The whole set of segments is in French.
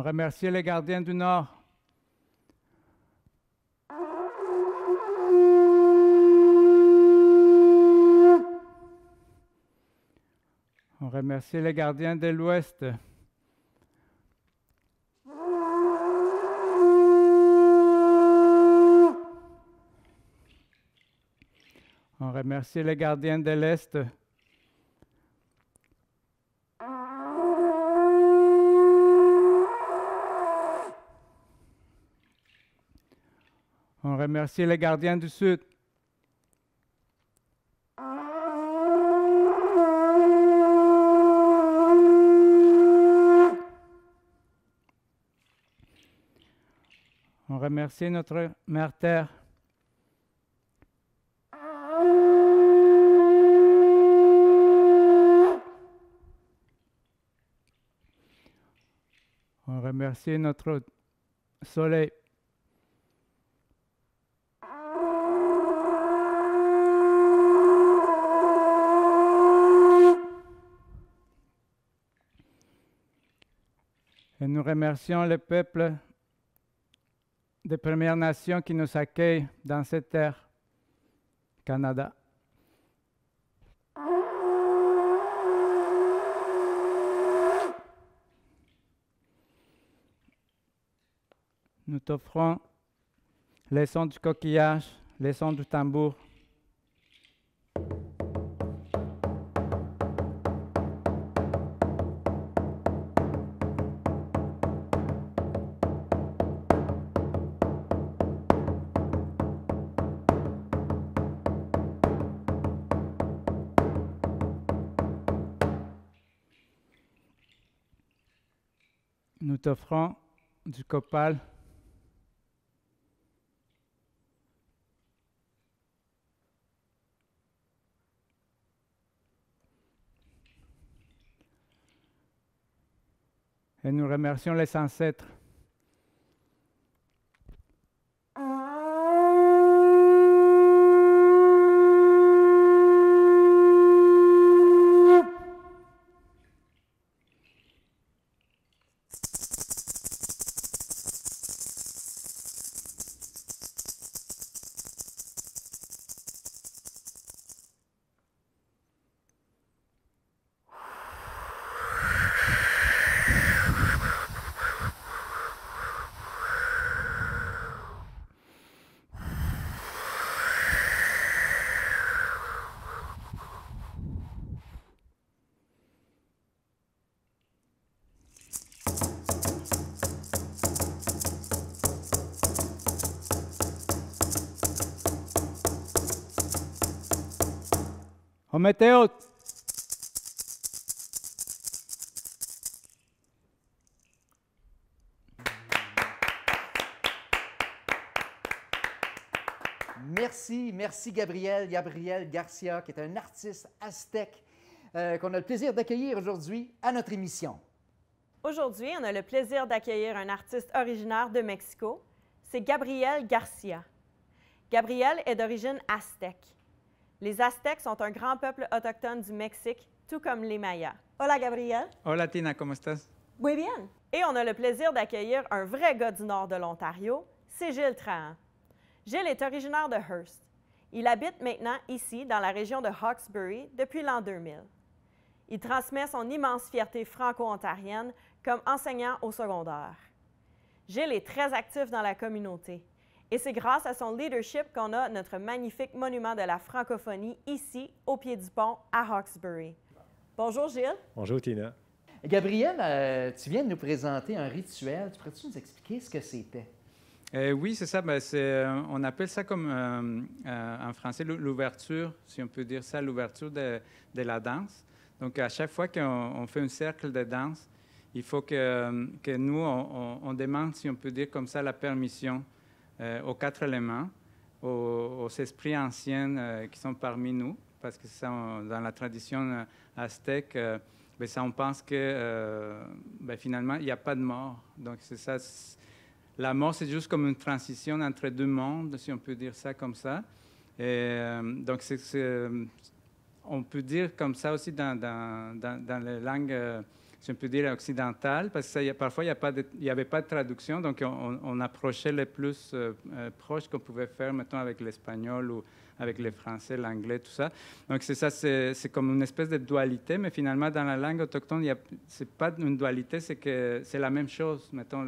On remercie les gardiens du Nord. On remercie les gardiens de l'Ouest. On remercie les gardiens de l'Est. On remercie les gardiens du Sud. On remercie notre Mère Terre. On remercie notre Soleil. Et nous remercions le peuple des Premières Nations qui nous accueillent dans cette terre, Canada. Nous t'offrons les sons du coquillage, les sons du tambour. Nous t'offrons du copal. Et nous remercions les ancêtres. Ometeot. Merci Gabriel Garcia, qui est un artiste aztèque qu'on a le plaisir d'accueillir aujourd'hui à notre émission. Aujourd'hui, on a le plaisir d'accueillir un artiste originaire de Mexico. C'est Gabriel Garcia. Gabriel est d'origine aztèque. Les Aztèques sont un grand peuple autochtone du Mexique, tout comme les Mayas. Hola, Gabriel. Hola, Tina, ¿cómo estás? Muy bien. Et on a le plaisir d'accueillir un vrai gars du nord de l'Ontario, c'est Gilles Trahan. Gilles est originaire de Hearst. Il habite maintenant ici, dans la région de Hawkesbury, depuis l'an 2000. Il transmet son immense fierté franco-ontarienne comme enseignant au secondaire. Gilles est très actif dans la communauté. Et c'est grâce à son leadership qu'on a notre magnifique monument de la francophonie ici, au pied du pont, à Hawkesbury. Bonjour Gilles. Bonjour Tina. Gabriel, tu viens de nous présenter un rituel. Tu pourrais-tu nous expliquer ce que c'était? Oui, c'est ça. On appelle ça comme en français l'ouverture, si on peut dire ça, l'ouverture de la danse. Donc, à chaque fois qu'on fait un cercle de danse, il faut que nous, on demande, si on peut dire comme ça, la permission aux quatre éléments, aux esprits anciens qui sont parmi nous, parce que ça, dans la tradition aztèque, ça, on pense que finalement, il n'y a pas de mort. Donc, c'est ça. La mort, c'est juste comme une transition entre deux mondes, si on peut dire ça comme ça. Et, donc, on peut dire comme ça aussi dans les langues si on peut dire, occidentale, parce que parfois, il n'y avait pas de traduction, donc on approchait les plus proches qu'on pouvait faire, mettons, avec l'espagnol ou avec le français, l'anglais, tout ça. Donc, c'est ça, c'est comme une espèce de dualité, mais finalement, dans la langue autochtone, ce n'est pas une dualité, c'est que c'est la même chose. Mettons,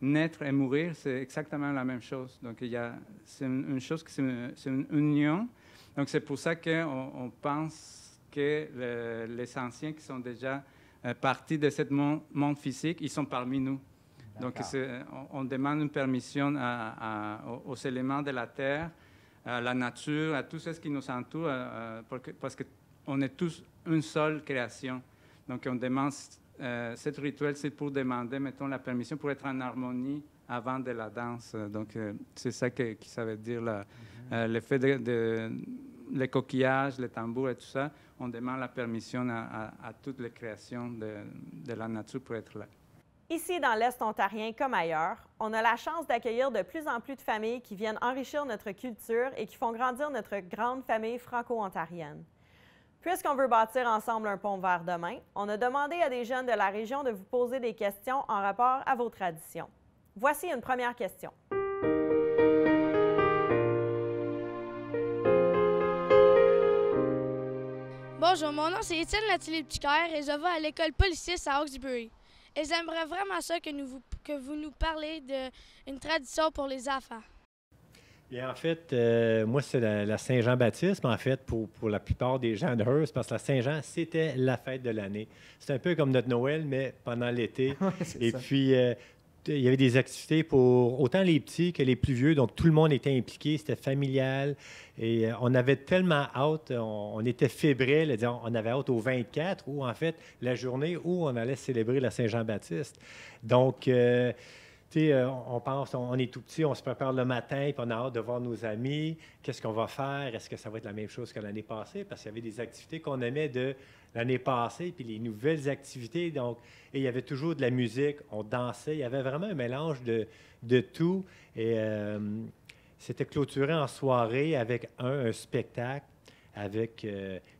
naître et mourir, c'est exactement la même chose. Donc, c'est une chose, c'est une union. Donc, c'est pour ça qu'on pense que les anciens qui sont déjà partie de ce monde physique, ils sont parmi nous. Donc, on demande une permission aux éléments de la terre, à la nature, à tout ce qui nous entoure, parce qu'on est tous une seule création. Donc, on demande, ce rituel, c'est pour demander, mettons, la permission pour être en harmonie avant de la danse. Donc, c'est ça que ça veut dire, le fait les coquillages, les tambours et tout ça, on demande la permission à toutes les créations de la nature pour être là. Ici, dans l'Est ontarien comme ailleurs, on a la chance d'accueillir de plus en plus de familles qui viennent enrichir notre culture et qui font grandir notre grande famille franco-ontarienne. Puisqu'on veut bâtir ensemble un pont vers demain, on a demandé à des jeunes de la région de vous poser des questions en rapport à vos traditions. Voici une première question. Bonjour, mon nom c'est Étienne Latilier-Petitcaire et je vais à l'école Policis à Hawkesbury. Et j'aimerais vraiment ça que vous nous parlez d'une tradition pour les enfants. Et en fait, moi, c'est la Saint-Jean-Baptiste, en fait, pour la plupart des gens de Hearst, parce que la Saint-Jean, c'était la fête de l'année. C'est un peu comme notre Noël, mais pendant l'été. Et puis, il y avait des activités pour autant les petits que les plus vieux, donc tout le monde était impliqué, c'était familial. Et on avait tellement hâte, on était fébrile, on avait hâte au 24, ou en fait, la journée où on allait célébrer la Saint-Jean-Baptiste. Donc, on pense, on est tout petit, on se prépare le matin, puis on a hâte de voir nos amis. Qu'est-ce qu'on va faire? Est-ce que ça va être la même chose que l'année passée? Parce qu'il y avait des activités qu'on aimait de l'année passée, puis les nouvelles activités. Donc, et il y avait toujours de la musique, on dansait. Il y avait vraiment un mélange de tout. Et c'était clôturé en soirée avec un spectacle avec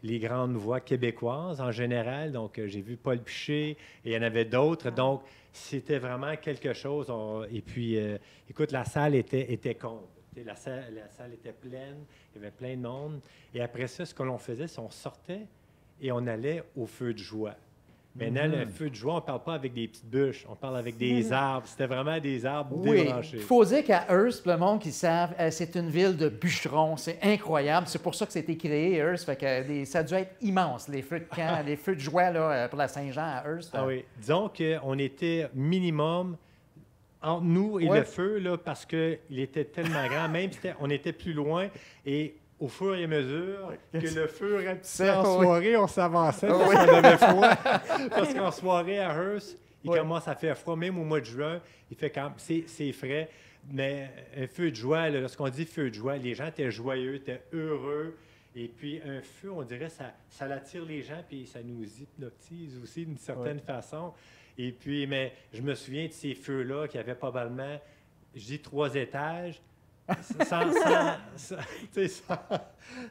les grandes voix québécoises en général. Donc, j'ai vu Paul Piché et il y en avait d'autres. Donc, c'était vraiment quelque chose. Et puis, écoute, la salle était comble. La salle était pleine, il y avait plein de monde. Et après ça, ce que l'on faisait, c'est qu'on sortait et on allait au feu de joie. Maintenant, le feu de joie, on ne parle pas avec des petites bûches, on parle avec des arbres. C'était vraiment des arbres débranchés. Il faut dire qu'à Hearst, le monde qui savent, c'est une ville de bûcherons. C'est incroyable. C'est pour ça que c'était créé, Hearst. Fait que ça a dû être immense, les feux de camp, les feux de joie là, pour la Saint-Jean à Hearst. Ah oui. Disons qu'on était minimum entre nous et le feu, là, parce qu'il était tellement grand. Même si on était plus loin et au fur et à mesure que le feu rapetissait en soirée, on s'avançait parce qu'on avait froid. Parce qu'en soirée à Hearst, il commence à faire froid. Même au mois de juin, il fait quand même, c'est frais. Mais un feu de joie, là, lorsqu'on dit feu de joie, les gens étaient joyeux, étaient heureux. Et puis un feu, on dirait, ça attire les gens, puis ça nous hypnotise aussi d'une certaine façon. Et puis, mais je me souviens de ces feux-là qui avaient probablement, je dis 3 étages,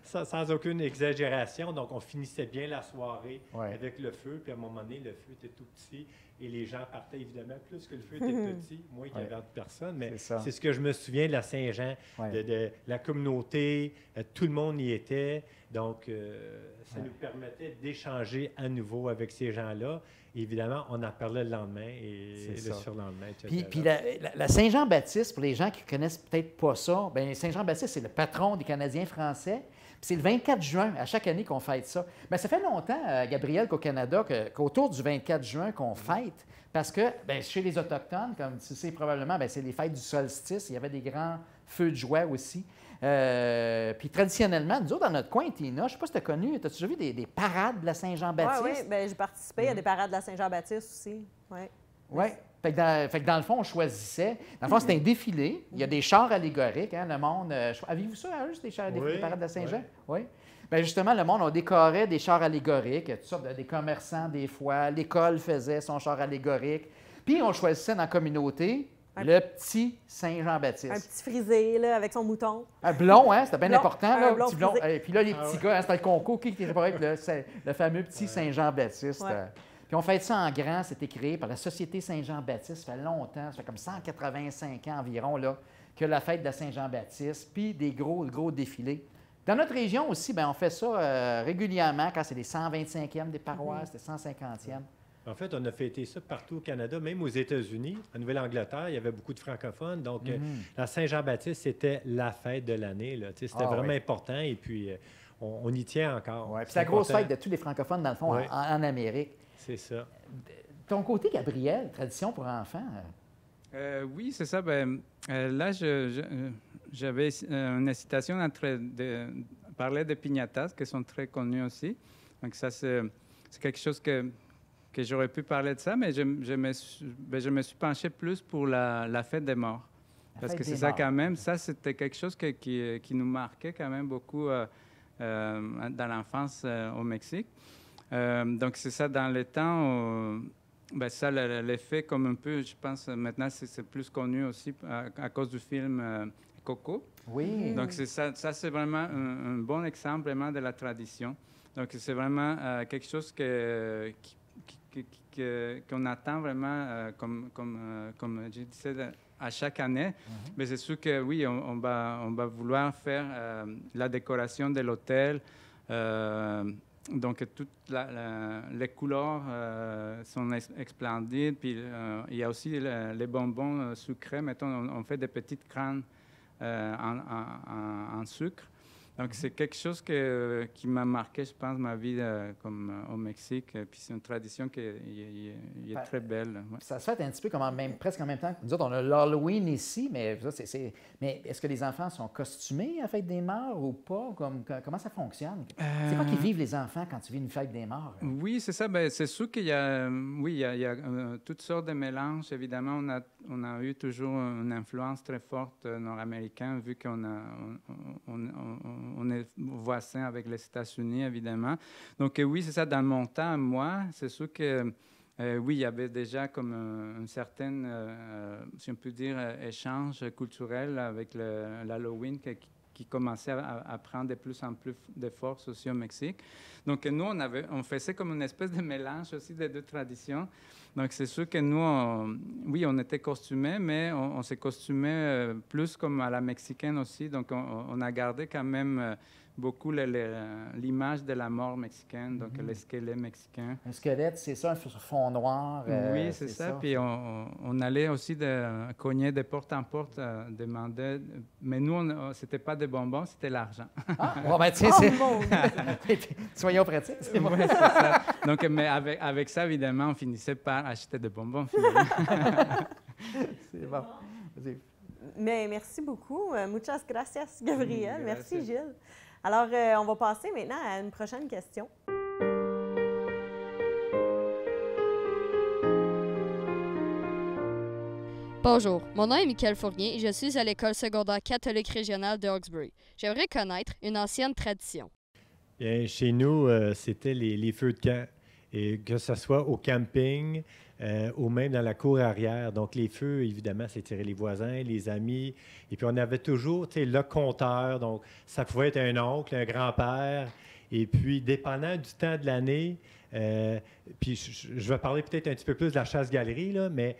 sans aucune exagération. Donc, on finissait bien la soirée avec le feu. Puis, à un moment donné, le feu était tout petit et les gens partaient, évidemment, plus que le feu était petit, moins qu'il y avait de personnes. Mais c'est ce que je me souviens de la Saint-Jean, de la communauté. Tout le monde y était. Donc, ça nous permettait d'échanger à nouveau avec ces gens-là. Évidemment, on en parlait le lendemain et le surlendemain. Puis la Saint-Jean-Baptiste, pour les gens qui ne connaissent peut-être pas ça, bien, Saint-Jean-Baptiste, c'est le patron des Canadiens français. Puis c'est le 24 juin, à chaque année qu'on fête ça. Bien, ça fait longtemps, Gabriel, qu'au Canada, qu'autour du 24 juin qu'on fête, parce que bien, chez les Autochtones, comme tu sais probablement, bien, c'est les fêtes du solstice. Il y avait des grands feux de joie aussi. Puis traditionnellement, nous autres, dans notre coin, Tina, je ne sais pas si tu as connu, as-tu déjà vu des parades de la Saint-Jean-Baptiste? Oui, bien, j'ai participé à des parades de la Saint-Jean-Baptiste aussi. Oui. Fait que dans le fond, on choisissait. Dans le fond, c'était un défilé. Il y a des chars allégoriques, hein, le monde. Avez-vous ça à eux, des parades de la Saint-Jean? Oui. Bien, justement, le monde, on décorait des chars allégoriques, toutes sortes des commerçants, des fois. L'école faisait son char allégorique. Puis, on choisissait dans la communauté le petit Saint-Jean-Baptiste. Un petit frisé, là, avec son mouton. Un blond, hein? C'était bien important, là, blond petit blond. Et puis là, les petits gars, hein, c'était le concours qui était pour être le fameux petit Saint-Jean-Baptiste. Puis on fait ça en grand, c'était créé par la Société Saint-Jean-Baptiste, ça fait longtemps, ça fait comme 185 ans environ, là, que la fête de la Saint-Jean-Baptiste, puis des gros défilés. Dans notre région aussi, bien, on fait ça régulièrement quand c'est les 125e des paroisses, les 150e. En fait, on a fêté ça partout au Canada, même aux États-Unis. En Nouvelle-Angleterre, il y avait beaucoup de francophones. Donc, la Saint-Jean-Baptiste, c'était la fête de l'année. C'était vraiment important. Et puis, on y tient encore. Ouais, c'est la grosse fête de tous les francophones, dans le fond, en Amérique. C'est ça. Ton côté, Gabriel, tradition pour enfants? Oui, c'est ça. Ben, là, j'avais une citation parler de piñatas, qui sont très connus aussi. Donc, ça, c'est quelque chose que j'aurais pu parler de ça, mais je me suis penché plus pour la fête des morts. Parce que c'est ça quand même, ça c'était quelque chose qui nous marquait quand même beaucoup dans l'enfance au Mexique. Donc c'est ça, dans le temps, ça l'effet comme un peu, je pense maintenant c'est plus connu aussi à cause du film Coco. Oui. Donc c'est ça c'est vraiment un bon exemple vraiment de la tradition. Donc c'est vraiment quelque chose qu'on attend vraiment, comme je disais, à chaque année. Mais c'est sûr que oui, on va vouloir faire la décoration de l'hôtel. Donc, toutes les couleurs sont splendides. Puis, il y a aussi les bonbons sucrés. Mettons, on fait des petites crânes en sucre. Donc, c'est quelque chose qui m'a marqué, je pense, ma vie comme au Mexique. Puis, c'est une tradition qui est très belle. Ouais. Ça se fait un petit peu presque en même temps. Nous autres, on a l'Halloween ici, mais est-ce que les enfants sont costumés à la fête des morts ou pas? Comment ça fonctionne? C'est quoi qui vivent les enfants quand tu vis une fête des morts? Oui, c'est ça. Bien, c'est sûr qu'il y a, il y a toutes sortes de mélanges. Évidemment, on a eu toujours une influence très forte nord-américaine, vu on est voisins avec les États-Unis, évidemment. Donc, oui, c'est ça. Dans mon temps, moi, c'est sûr que, oui, il y avait déjà comme un certain, si on peut dire, échange culturel avec l'Halloween qui commençait à prendre de plus en plus de force aussi au Mexique. Donc, nous, on faisait comme une espèce de mélange aussi des deux traditions. Donc, c'est sûr que nous, on était costumés, mais on s'est costumés plus comme à la mexicaine aussi. Donc, on a gardé quand même beaucoup l'image de la mort mexicaine, donc le squelette mexicain. Un squelette, c'est ça, un fond noir. Oui, c'est ça. Puis on allait aussi cogner de porte en porte, demander. Mais nous, c'était pas des bonbons, c'était l'argent. Ah, bon, ben, tiens, soyons pratiques. C'est bon. Oui, c'est ça. Donc, mais avec ça, évidemment, on finissait par acheter des bonbons. C'est bon. Vas-y. Mais merci beaucoup. Muchas gracias, Gabriel. Merci. Merci, Gilles. Alors, on va passer maintenant à une prochaine question. Bonjour, mon nom est Michael Fournier et je suis à l'école secondaire catholique régionale de Hawkesbury. J'aimerais connaître une ancienne tradition. Bien, chez nous, c'était les feux de camp. Et que ce soit au camping ou même dans la cour arrière. Donc, les feux, évidemment, c'est tirer les voisins, les amis. Et puis, on avait toujours, le compteur. Donc, ça pouvait être un oncle, un grand-père. Et puis, dépendant du temps de l'année, puis je vais parler peut-être un petit peu plus de la chasse-galerie, là, mais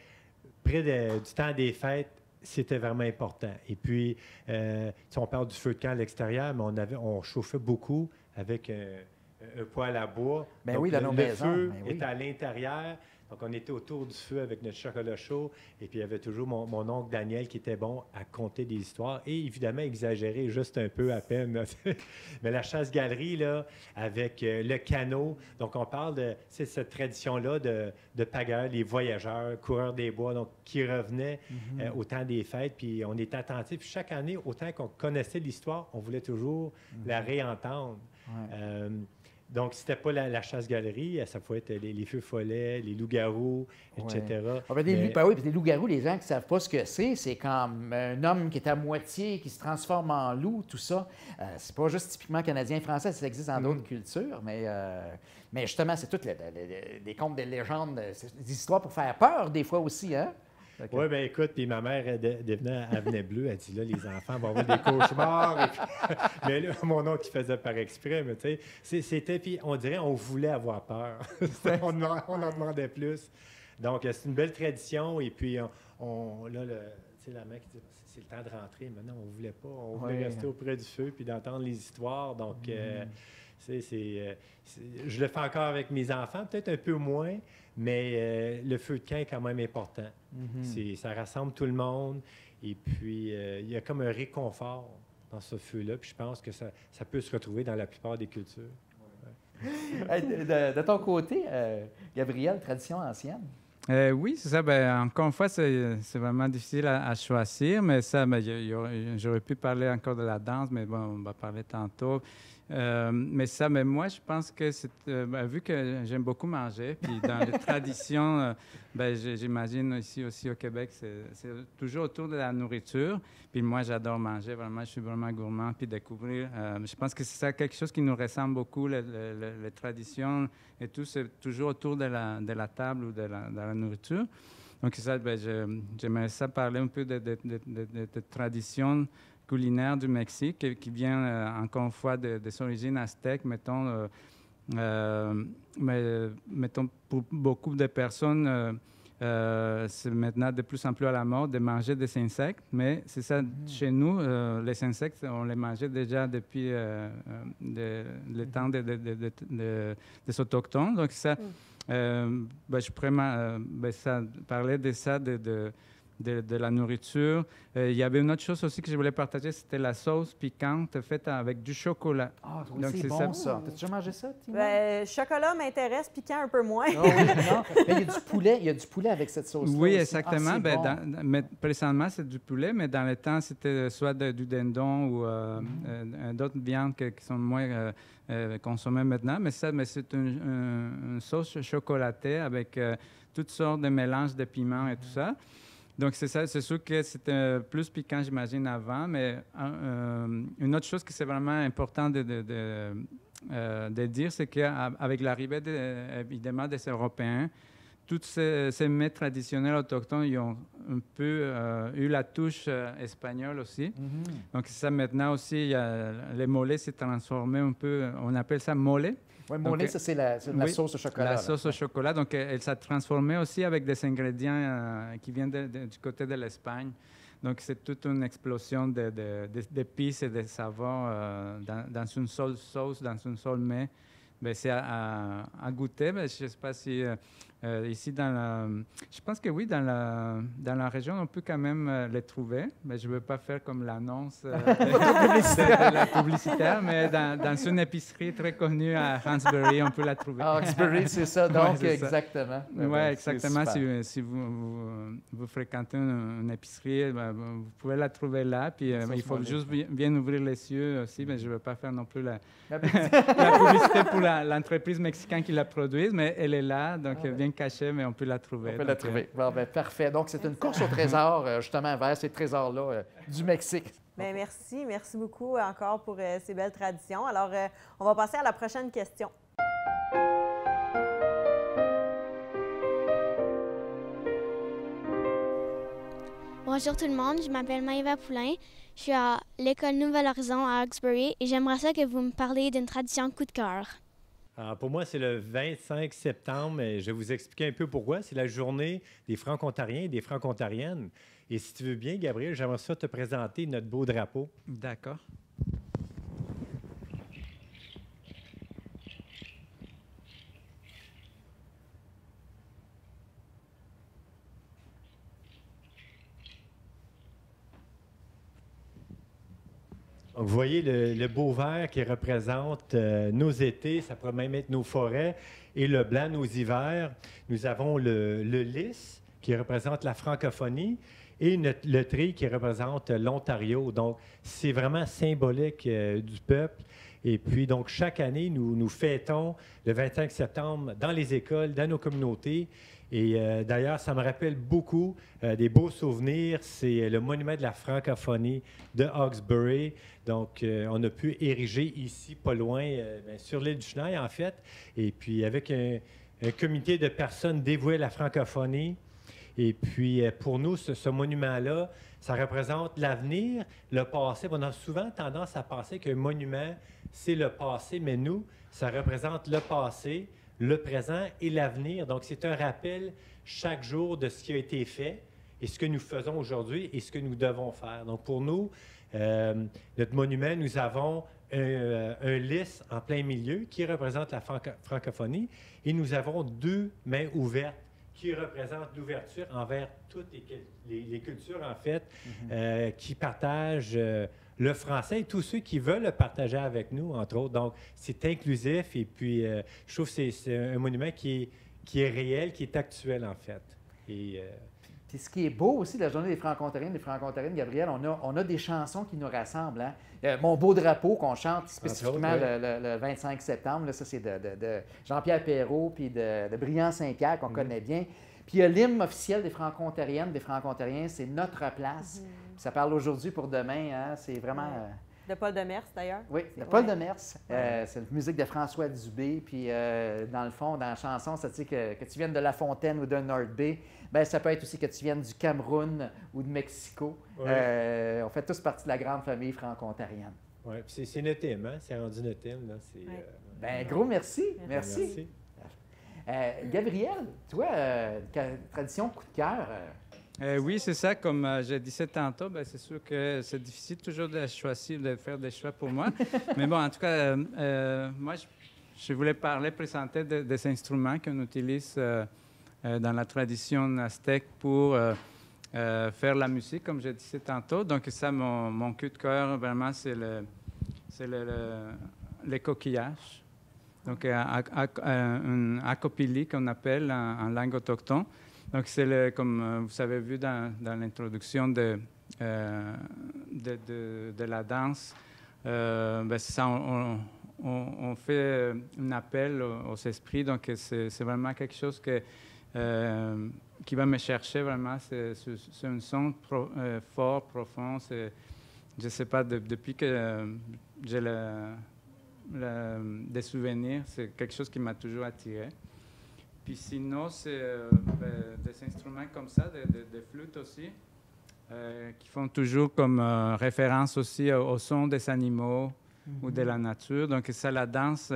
près du temps des fêtes, c'était vraiment important. Et puis, on parle du feu de camp à l'extérieur, mais on chauffait beaucoup avec un poêle à bois. Ben donc, oui, dans nos maisons. Le feu ben oui. était à l'intérieur. Donc, on était autour du feu avec notre chocolat chaud. Et puis, il y avait toujours mon oncle Daniel qui était bon à conter des histoires et évidemment exagérer juste un peu à peine. Mais la chasse-galerie, là, avec le canot. Donc, on parle de cette tradition-là de pagaeurs, les voyageurs, coureurs des bois, donc qui revenaient au temps des fêtes. Puis, on était attentifs. Puis chaque année, autant qu'on connaissait l'histoire, on voulait toujours la réentendre. Ouais. Donc, c'était pas la chasse-galerie, ça pouvait être les feux follets, les loups-garous, etc. Ah, ben, oui, puis les loups-garous, les gens qui ne savent pas ce que c'est comme un homme qui est à moitié, qui se transforme en loup, tout ça. C'est pas juste typiquement canadien-français, ça existe dans d'autres cultures, mais justement, c'est toutes des contes, des légendes, des histoires pour faire peur des fois aussi, hein? Oui, bien écoute, puis ma mère, elle venait bleue, elle dit là, les enfants vont avoir des cauchemars. Mais là, mon oncle, qui faisait par exprès, mais tu sais, c'était, puis on dirait, on voulait avoir peur. on en demandait plus. Donc, c'est une belle tradition, et puis là, tu sais, la mère qui dit, c'est le temps de rentrer, maintenant, on ne voulait pas, on voulait rester auprès du feu, puis d'entendre les histoires, donc... je le fais encore avec mes enfants, peut-être un peu moins, mais le feu de camp est quand même important. Ça rassemble tout le monde et puis il y a comme un réconfort dans ce feu-là. Puis je pense que ça peut se retrouver dans la plupart des cultures. Hey, de ton côté, Gabriel, tradition ancienne? Oui, c'est ça. Ben, encore une fois, c'est vraiment difficile à choisir, mais ça, j'aurais pu parler encore de la danse, mais bon, on va parler tantôt. Mais moi, je pense que vu que j'aime beaucoup manger, puis dans les traditions, j'imagine ici aussi au Québec, c'est toujours autour de la nourriture. Puis moi, j'adore manger, vraiment, je suis vraiment gourmand, puis découvrir. Je pense que c'est ça quelque chose qui nous ressemble beaucoup, les traditions et tout, c'est toujours autour de la table ou de la nourriture. Donc, c'est ça, j'aimerais ça parler un peu de traditions culinaire du Mexique qui vient encore une fois des origines aztèques, mettons, mettons pour beaucoup de personnes, c'est maintenant de plus en plus à la mode de manger des insectes, mais c'est ça, chez nous, les insectes, on les mangeait déjà depuis le temps des Autochtones, donc ça, je pourrais parler de ça, de la nourriture. Il y avait une autre chose aussi que je voulais partager, c'était la sauce piquante faite avec du chocolat. Ah, oui, c'est bon ça. T'as déjà mangé ça, Tina? Chocolat m'intéresse, piquant un peu moins. Oh, oui, non. Mais il y a du poulet avec cette sauce-là. Oui, aussi. exactement. Bon. Mais présentement, c'est du poulet, mais dans le temps, c'était soit du dindon ou d'autres viandes qui sont moins consommées maintenant. Mais c'est une sauce chocolatée avec toutes sortes de mélanges de piments et tout ça. Donc, c'est ça. C'est sûr que c'était plus piquant, j'imagine, avant. Mais une autre chose que c'est vraiment important de dire, c'est qu'avec l'arrivée, évidemment, des Européens, tous ces mets traditionnels autochtones, ils ont un peu eu la touche espagnole aussi. Donc, ça, maintenant aussi, les mollets s'est transformé un peu. On appelle ça mole. Oui, mole, ça, c'est la sauce au chocolat. La sauce au chocolat. Donc, elle s'est transformée aussi avec des ingrédients qui viennent du côté de l'Espagne. Donc, c'est toute une explosion d'épices et de saveurs dans une seule sauce, dans une seule mets. C'est à goûter. Je ne sais pas si ici, je pense que oui, dans la région, on peut quand même les trouver. Mais je ne veux pas faire comme l'annonce de la publicitaire, mais dans une épicerie très connue à Hansbury, on peut la trouver. Ah, Hansbury, c'est ça, donc, c'est exactement. Oui, exactement. Si vous fréquentez une épicerie, vous pouvez la trouver là. Puis il faut juste bien ouvrir les yeux aussi. Mais je ne veux pas faire non plus la publicité pour l'entreprise mexicaine qui la produit, mais elle est là, donc bien cachée, mais on peut la trouver. On peut la trouver. Bon, parfait. Donc, c'est une course au trésor, justement, vers ces trésors-là du Mexique. Bien, merci beaucoup encore pour ces belles traditions. Alors, on va passer à la prochaine question. Bonjour tout le monde, je m'appelle Maëva Poulain. Je suis à l'école Nouvel-Horizon à Hawkesbury et j'aimerais ça que vous me parliez d'une tradition coup de cœur. Alors, pour moi, c'est le 25 septembre. Et je vais vous expliquer un peu pourquoi. C'est la journée des Franco-Ontariens et des Franco-Ontariennes. Et si tu veux bien, Gabriel, j'aimerais ça te présenter notre beau drapeau. D'accord. Donc, vous voyez le beau vert qui représente nos étés, ça pourrait même être nos forêts, et le blanc, nos hivers. Nous avons le lys qui représente la francophonie et le tri qui représente l'Ontario. Donc, c'est vraiment symbolique du peuple. Et puis, donc, chaque année, nous fêtons le 25 septembre dans les écoles, dans nos communautés. Et d'ailleurs, ça me rappelle beaucoup des beaux souvenirs. C'est le monument de la francophonie de Hawkesbury. Donc, on a pu ériger ici, pas loin, sur l'île du Chenail, en fait. Et puis, avec un comité de personnes dévouées à la francophonie. Et puis, pour nous, ce monument-là, ça représente l'avenir, le passé. On a souvent tendance à penser qu'un monument, c'est le passé, mais nous, ça représente le passé, le présent et l'avenir. Donc, c'est un rappel chaque jour de ce qui a été fait et ce que nous faisons aujourd'hui et ce que nous devons faire. Donc, pour nous, notre monument, nous avons un lys en plein milieu qui représente la francophonie et nous avons 2 mains ouvertes qui représentent l'ouverture envers toutes les cultures, en fait, qui partagent le français et tous ceux qui veulent le partager avec nous, entre autres. Donc, c'est inclusif et puis je trouve que c'est un monument qui est réel, qui est actuel, en fait. Et, puis ce qui est beau aussi de la Journée des Franco-Ontariennes, Gabriel, on a des chansons qui nous rassemblent. Hein? Mon beau drapeau qu'on chante spécifiquement le 25 septembre, là, ça c'est de Jean-Pierre Perrault puis de Briand Saint-Pierre qu'on connaît bien. Puis il y a l'hymne officiel des Franco-Ontariennes, des Franco-Ontariens, c'est Notre place. Ça parle aujourd'hui pour demain, hein? C'est vraiment... De Paul Demers, d'ailleurs. Oui, de Paul Demers. C'est une musique de François Dubé. Puis, dans le fond, dans la chanson, ça dit que tu viennes de La Fontaine ou de North Bay. Bien, ça peut être aussi que tu viennes du Cameroun ou de Mexico. On fait tous partie de la grande famille franco-ontarienne. Oui, puis c'est notre hymne, hein? C'est rendu notre hymne. Là. Bien, gros merci. Merci. Gabriel, toi, tradition coup de cœur... oui, c'est ça. Comme je disais tantôt, c'est sûr que c'est difficile toujours de choisir, de faire des choix pour moi. Mais bon, en tout cas, moi, je voulais présenter des instruments qu'on utilise dans la tradition aztèque pour faire la musique, comme je disais tantôt. Donc ça, mon coup de cœur, vraiment, c'est les coquillages. Donc un acopili qu'on appelle en langue autochtone. Donc, c'est comme vous avez vu dans l'introduction de la danse, ça, on fait un appel aux esprits. Donc, c'est vraiment quelque chose qui va me chercher vraiment. C'est un son fort, profond. Je ne sais pas, depuis que j'ai des souvenirs, c'est quelque chose qui m'a toujours attiré. Puis sinon, c'est des instruments comme ça, des flûtes aussi, qui font toujours comme référence aussi au son des animaux ou de la nature. Donc ça, la danse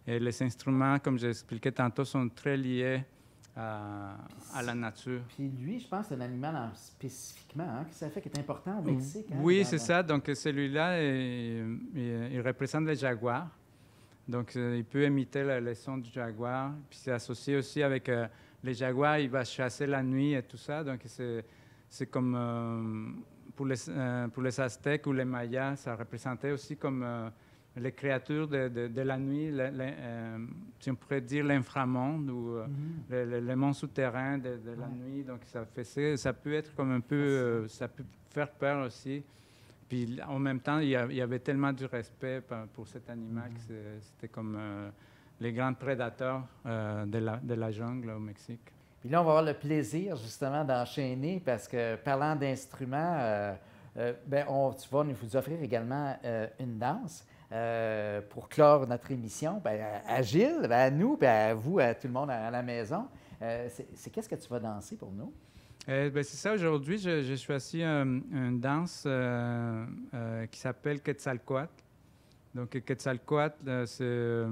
et les instruments, comme j'ai expliqué tantôt, sont très liés à la nature. Puis lui, je pense, c'est un animal spécifiquement, hein, qui ça fait qui est important au Mexique. Hein, oui, c'est ça. Donc celui-là, il représente les jaguars. Donc, il peut imiter le son du jaguar. Puis, c'est associé aussi avec les jaguars. Il va chasser la nuit et tout ça. Donc, c'est comme pour les Aztèques ou les Mayas, ça représentait aussi comme les créatures de la nuit, si on pourrait dire l'inframonde ou le monde souterrain de la nuit. Donc, ça peut être comme un peu... ça peut faire peur aussi. Puis en même temps, il y avait tellement de respect pour cet animal que c'était comme les grands prédateurs de la jungle au Mexique. Puis là, on va avoir le plaisir justement d'enchaîner parce que parlant d'instruments, on va vous offrir également une danse pour clore notre émission. À Gilles, à nous, à vous, à tout le monde à la maison. C'est qu'est-ce que tu vas danser pour nous? C'est ça, aujourd'hui, j'ai choisi une danse qui s'appelle Quetzalcoatl. Donc, Quetzalcoatl, c'est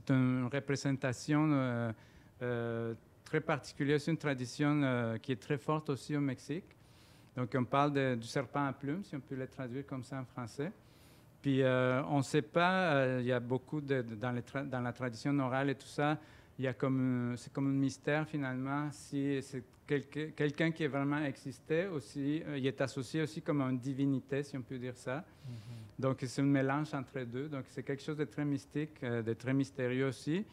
une représentation très particulière, c'est une tradition qui est très forte aussi au Mexique. Donc, on parle du serpent à plumes, si on peut le traduire comme ça en français. Puis, on ne sait pas, il y a beaucoup dans la tradition orale et tout ça, c'est comme un mystère finalement, si c'est quelqu'un qui est vraiment existé aussi, il est associé aussi comme une divinité, si on peut dire ça. Donc c'est un mélange entre les deux, donc c'est quelque chose de très mystique, de très mystérieux aussi.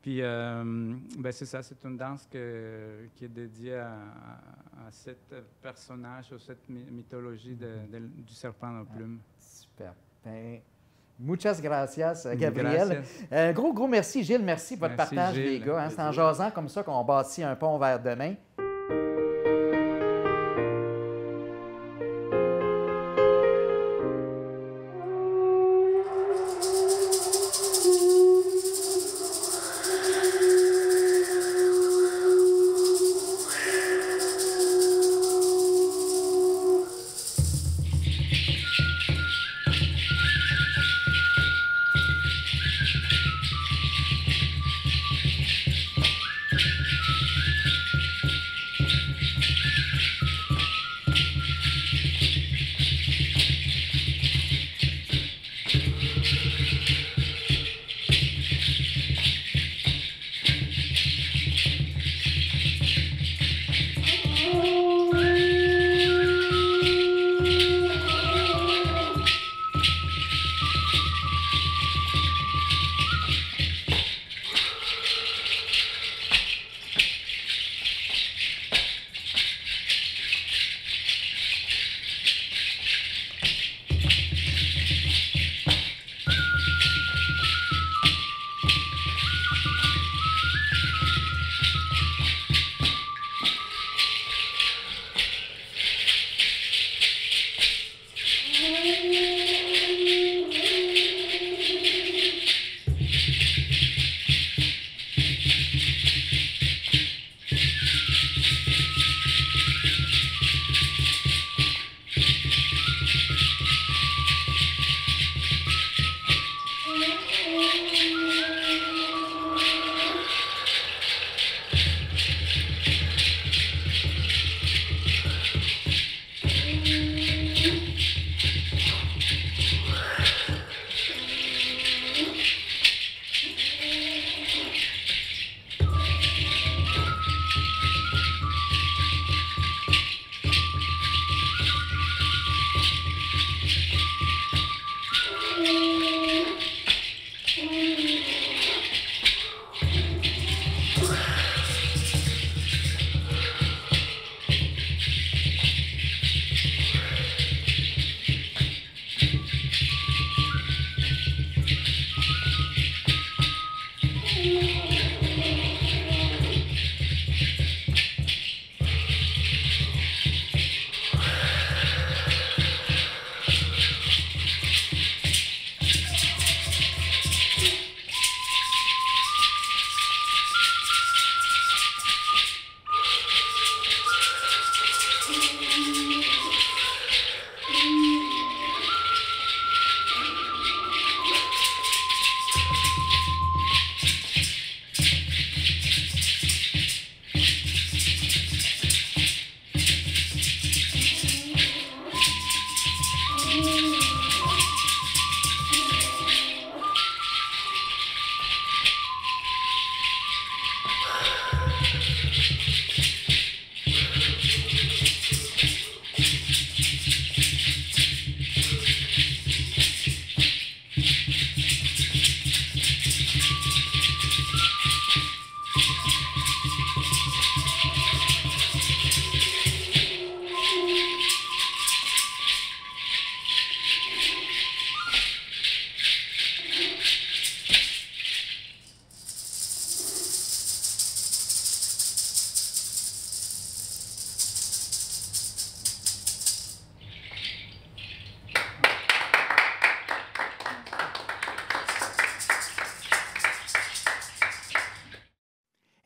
Puis c'est ça, c'est une danse qui est dédiée à ce personnage, à cette mythologie du serpent aux plumes. Super. Muchas gracias, Gabriel. Gros merci, Gilles. Merci pour votre partage, Gilles, les gars. Hein? C'est en jasant comme ça qu'on bâtit un pont vers demain.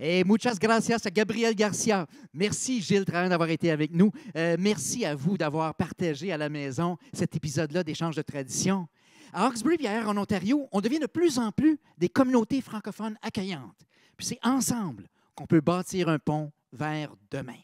Et muchas gracias à Gabriel Garcia. Merci Gilles Trahan d'avoir été avec nous. Merci à vous d'avoir partagé à la maison cet épisode-là d'Échange de tradition. À Hawkesbury et ailleurs en Ontario, on devient de plus en plus des communautés francophones accueillantes. Puis c'est ensemble qu'on peut bâtir un pont vers demain.